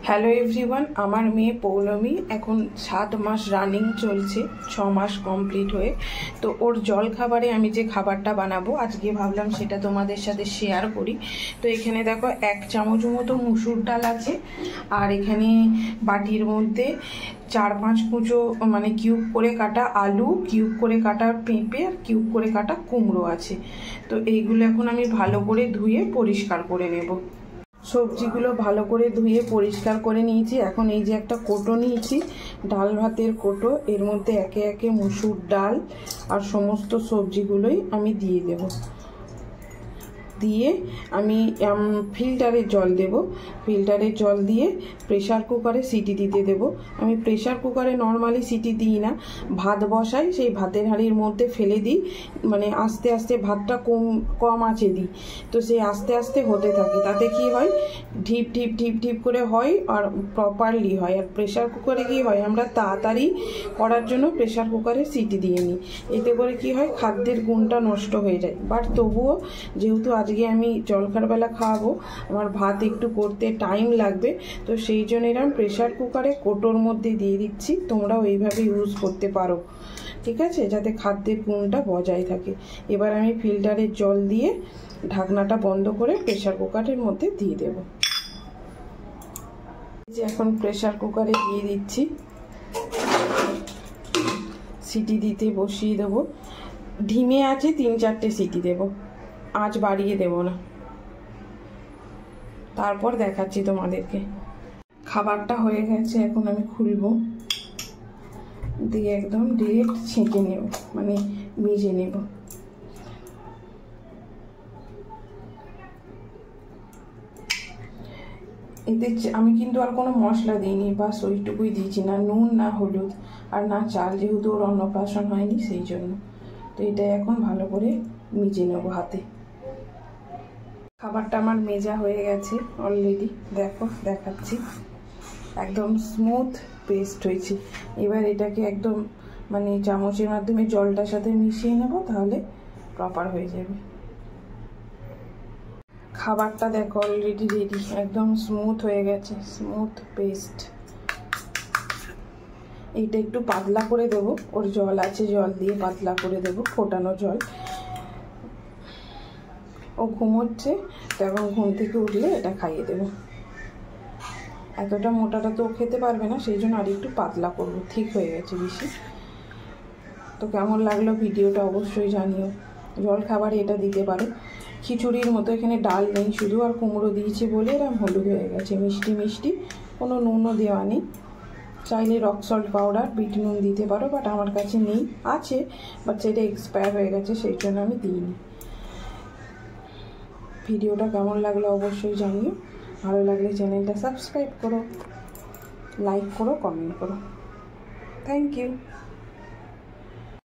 Hello everyone, আমার মেয়ে পৌলমী এখন 7 মাস রানিং চলছে, 6 মাস কমপ্লিট হয়ে। তো ওর জল খাবারে আমি যে খাবারটা বানাবো আজকে ভাবলাম সেটা তোমাদের সাথে শেয়ার করি। তো এখানে দেখো 1 চামচ মতো মুসুর ডাল আছে, আর এখানে বাটির মধ্যে 4-5 কুচো মানে কিউব করে কাটা আলু, কিউব করে কাটা পেঁপে আর কিউব করে কাটা কুমড়ো আছে। তো এইগুলো এখন আমি ভালো করে ধুয়ে পরিষ্কার করে নেব। সবজিগুলো ভালো করে ধুয়ে পরিষ্কার করে নিয়েছি। এখন এই যে একটা কোটো নিয়েছি, ডাল ভাতের কোটো, এর মধ্যে একে একে মুসুর ডাল আর সমস্ত সবজিগুলোই আমি দিয়ে দেব। দিয়ে আমি ফিল্টারের জল দেব। ফিল্টারের জল দিয়ে প্রেশার কুকারে সিটি দিতে দেব। আমি প্রেশার কুকারে নর্মালি সিটি দিই না, ভাত বসাই, সেই ভাতের হাঁড়ির মধ্যে ফেলে দিই, মানে আস্তে আস্তে ভাতটা কম আঁচে দিই। তো সেই আস্তে আস্তে হতে থাকে, তাতে কি হয় ঢিপ ঢিপ ঢিপ ঢিপ করে হয় আর প্রপারলি হয়। আর প্রেশার কুকারে কি হয়, আমরা তাড়াতাড়ি করার জন্য প্রেশার কুকারে সিটি দিয়ে নিই, এতে করে কি হয় খাদ্যের গুণটা নষ্ট হয়ে যায়। বাট তবুও যেহেতু আজকে আমি জলখারবেলা খাওয়াবো, আমার ভাত একটু করতে টাইম লাগবে, তো সেই জন্য এরকম প্রেশার কুকারে কোটোর মধ্যে দিয়ে দিচ্ছি। তোমরাও এইভাবে ইউজ করতে পারো, ঠিক আছে, যাতে খাদ্যের গুণটা বজায় থাকে। এবার আমি ফিল্টারের জল দিয়ে ঢাকনাটা বন্ধ করে প্রেশার কুকারের মধ্যে দিয়ে দেব। যে এখন প্রেশার কুকারে দিয়ে দিচ্ছি, সিটি দিতে বসিয়ে দেবো। ধিমে আছে 3-4টে সিটি দেব, আঁচ বাড়িয়ে দেব না। তারপর দেখাচ্ছি তোমাদেরকে। খাবারটা হয়ে গেছে, এখন আমি খুলবো, দিয়ে একদম ডিরেক্ট ছেঁকে নেব, মানে ভেজে নেব। এতে আমি কিন্তু আর কোনো মশলা দিইনি, বাস ওইটুকুই দিয়েছি, না নুন না হলুদ আর না চাল, যেহেতু ওর অন্নপ্রাশন হয়নি সেই জন্য। তো এটা এখন ভালো করে মেজে নেব হাতে। খাবারটা আমার মেজা হয়ে গেছে অলরেডি, দেখো দেখাচ্ছি, একদম স্মুথ পেস্ট হয়েছে। এবার এটাকে একদম মানে চামচের মাধ্যমে জলটার সাথে মিশিয়ে নেব, তাহলে প্রপার হয়ে যাবে। খাবারটা দেখো অলরেডি রেডি, একদম স্মুথ হয়ে গেছে, স্মুথ পেস্ট। এইটা একটু পাতলা করে দেব, ওর জল আছে, জল দিয়ে পাতলা করে দেব, ফোটানো জল। ও ঘুমোচ্ছে, তো এখন ঘুম থেকে উঠলে এটা খাইয়ে দেব। এতটা মোটাটা তো খেতে পারবে না, সেই জন্য আর একটু পাতলা করবো, ঠিক হয়ে গেছে বেশি। তো কেমন লাগলো ভিডিওটা অবশ্যই জানিও। জল খাবারে এটা দিতে পারো, খিচুড়ির মতো। এখানে ডাল নেই শুধু, আর কুমড়ো দিয়েছি বলে এরকম হলুদ হয়ে গেছে, মিষ্টি মিষ্টি, কোনো নুনও দেওয়া নেই। চাইলে রক সল্ট পাউডার, বিট নুন দিতে পারো, বাট আমার কাছে নেই, আছে বাট সেটা এক্সপায়ার হয়ে গেছে, সেই জন্য আমি দিইনি। ভিডিওটা কেমন লাগলো অবশ্যই জানিও। ভালো লাগলে চ্যানেলটা সাবস্ক্রাইব করো, লাইক করো, কমেন্ট করো। Thank you.